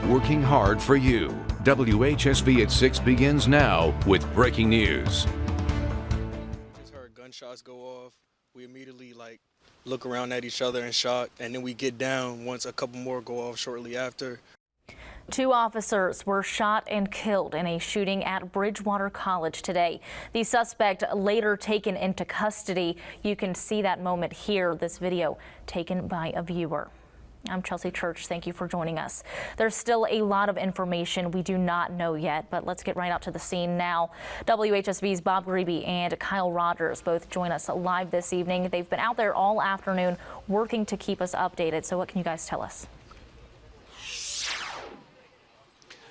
working hard for you. WHSV at 6 begins now with breaking news. Just heard gunshots go off. We immediately look around at each other in shock, and then we get down once a couple more go off shortly after. 2 officers were shot and killed in a shooting at Bridgewater College today. The suspect later taken into custody. You can see that moment here, this video taken by a viewer. I'm Chelsea Church. Thank you for joining us. There's still a lot of information we do not know yet, but let's get right out to the scene now. WHSV's Bob Grebe and Kyle Rogers both join us live this evening. They've been out there all afternoon working to keep us updated. So what can you guys tell us?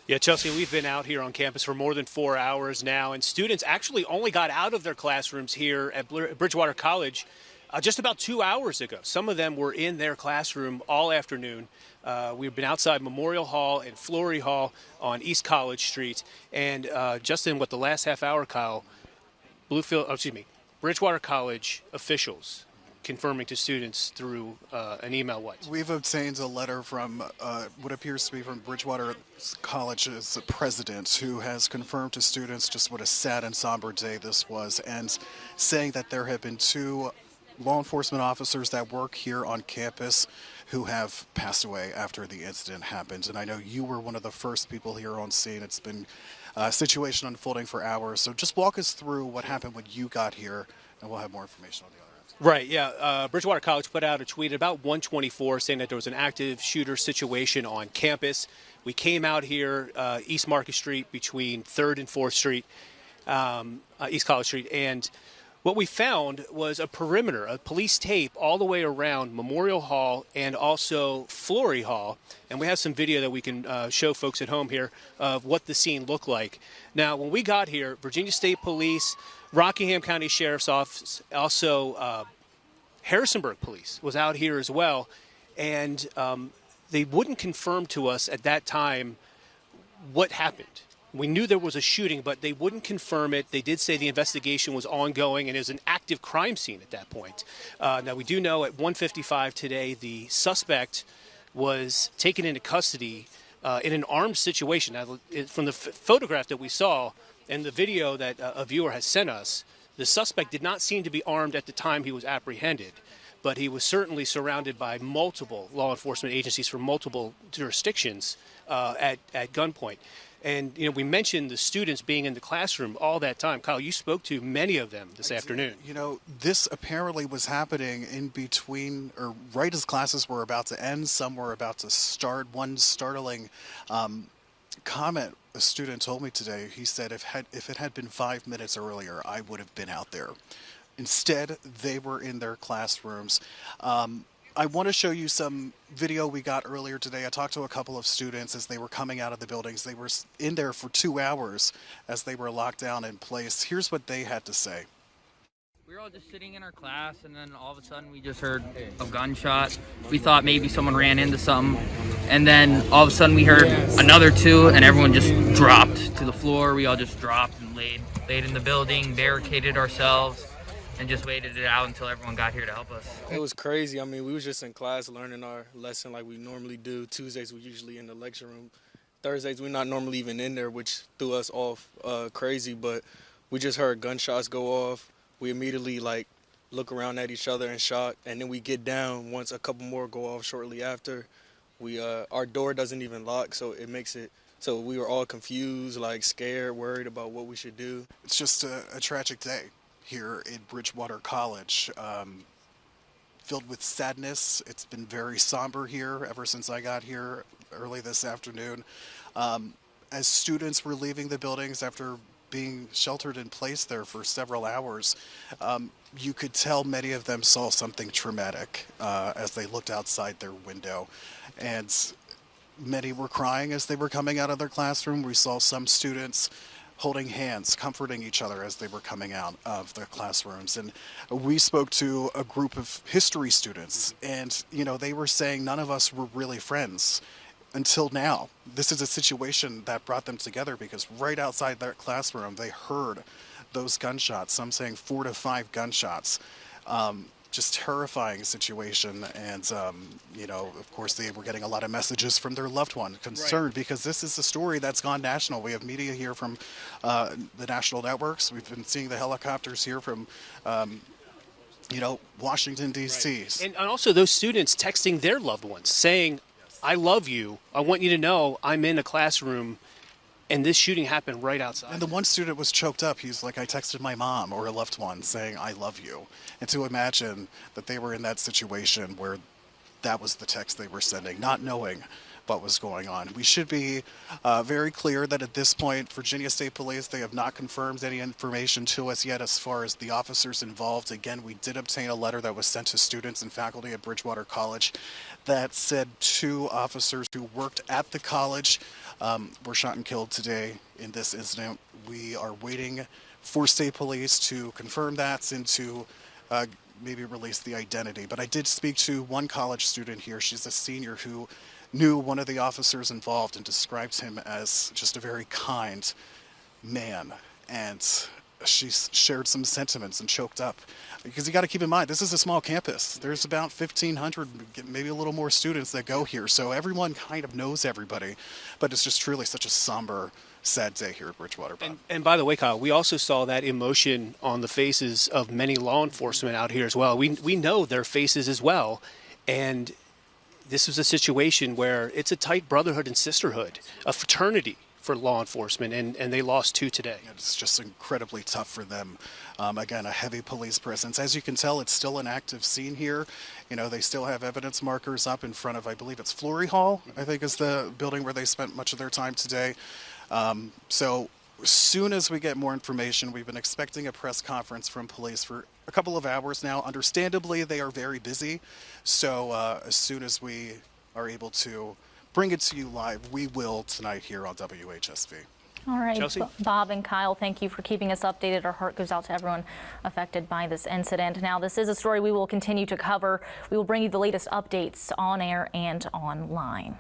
Yeah, Chelsea, we've been out here on campus for more than 4 hours now, and students actually only got out of their classrooms here at Bridgewater College just about 2 hours ago. Some of them were in their classroom all afternoon. We've been outside Memorial Hall and Flory Hall on East College Street, and just in the last half hour, Kyle, Bridgewater College officials confirming to students through an email. We've obtained a letter from what appears to be from Bridgewater College's president, who has confirmed to students just what a sad and somber day this was, and saying that there have been 2 law enforcement officers that work here on campus who have passed away after the incident happened. And I know you were one of the first people here on scene. It's been a situation unfolding for hours. So just walk us through what happened when you got here, and we'll have more information on the other end. Right, yeah. Bridgewater College put out a tweet at about 1:24 saying that there was an active shooter situation on campus. We came out here, East Market Street between 3rd and 4th Street, East College Street, and what we found was a perimeter, a police tape all the way around Memorial Hall and also Flory Hall. And we have some video that we can show folks at home here of what the scene looked like. Now, when we got here, Virginia State Police, Rockingham County Sheriff's Office, also Harrisonburg Police was out here as well. And they wouldn't confirm to us at that time what happened. We knew there was a shooting, but they wouldn't confirm it. They did say the investigation was ongoing and it was an active crime scene at that point. Now, we do know at 1:55 today, the suspect was taken into custody in an armed situation. Now, from the photograph that we saw and the video that a viewer has sent us, the suspect did not seem to be armed at the time he was apprehended, but he was certainly surrounded by multiple law enforcement agencies from multiple jurisdictions at gunpoint. And, you know, we mentioned the students being in the classroom all that time. Kyle, you spoke to many of them this afternoon. You know, this apparently was happening in between, or right as classes were about to end, some were about to start. One startling comment a student told me today, he said, if it had been 5 minutes earlier, I would have been out there. Instead, they were in their classrooms. I want to show you some video we got earlier today. I talked to a couple of students as they were coming out of the buildings. They were in there for 2 hours as they were locked down in place. Here's what they had to say. We were all just sitting in our class, and then all of a sudden we just heard a gunshot. We thought maybe someone ran into something, and then all of a sudden we heard another 2, and everyone just dropped to the floor. We all just dropped and laid in the building, barricaded ourselves, and just waited it out until everyone got here to help us. It was crazy. I mean, we was just in class learning our lesson like we normally do. Tuesdays we usually in the lecture room. Thursdays we're not normally even in there, which threw us off crazy. But we just heard gunshots go off. We immediately look around at each other in shock, and then we get down once a couple more go off shortly after. Our door doesn't even lock, so it makes it so we were all confused, scared, worried about what we should do. It's just a tragic day here in Bridgewater College, filled with sadness. It's been very somber here ever since I got here early this afternoon. As students were leaving the buildings after being sheltered in place there for several hours, you could tell many of them saw something traumatic as they looked outside their window. And many were crying as they were coming out of their classroom. We saw some students holding hands, comforting each other as they were coming out of their classrooms. And we spoke to a group of history students, and they were saying none of us were really friends until now. This is a situation that brought them together because right outside their classroom they heard those gunshots, some saying 4 to 5 gunshots. just terrifying situation. And, you know, of course, they were getting a lot of messages from their loved one concerned because this is a story that's gone national. We have media here from the national networks. We've been seeing the helicopters here from, you know, Washington, D.C. Right. And also those students texting their loved ones saying, I love you. I want you to know I'm in a classroom. And this shooting happened right outside. And the one student was choked up. He's like, I texted my mom or a loved one saying, I love you. And to imagine that they were in that situation where that was the text they were sending, not knowing what was going on. We should be very clear that at this point, Virginia State Police, they have not confirmed any information to us yet as far as the officers involved. Again, we did obtain a letter that was sent to students and faculty at Bridgewater College that said 2 officers who worked at the college were shot and killed today in this incident. We are waiting for state police to confirm that and to maybe release the identity. But I did speak to one college student here. She's a senior who knew one of the officers involved and described him as just a very kind man. And she shared some sentiments and choked up. Because you got to keep in mind, this is a small campus. There's about 1,500, maybe a little more students that go here. So everyone kind of knows everybody. But it's just truly such a somber, sad day here at Bridgewater. And by the way, Kyle, we also saw that emotion on the faces of many law enforcement out here as well. We know their faces as well. And this was a situation where it's a tight brotherhood and sisterhood, a fraternity for law enforcement, and they lost 2 today. It's just incredibly tough for them. Again, a heavy police presence. As you can tell, it's still an active scene here. You know, they still have evidence markers up in front of, I believe it's Flory Hall, I think is the building where they spent much of their time today. So as soon as we get more information, we've been expecting a press conference from police for a couple of hours now. Understandably, they are very busy. So as soon as we are able to bring it to you live, we will tonight here on WHSV. All right, Chelsea? Bob and Kyle, thank you for keeping us updated. Our heart goes out to everyone affected by this incident. Now, this is a story we will continue to cover. We will bring you the latest updates on air and online.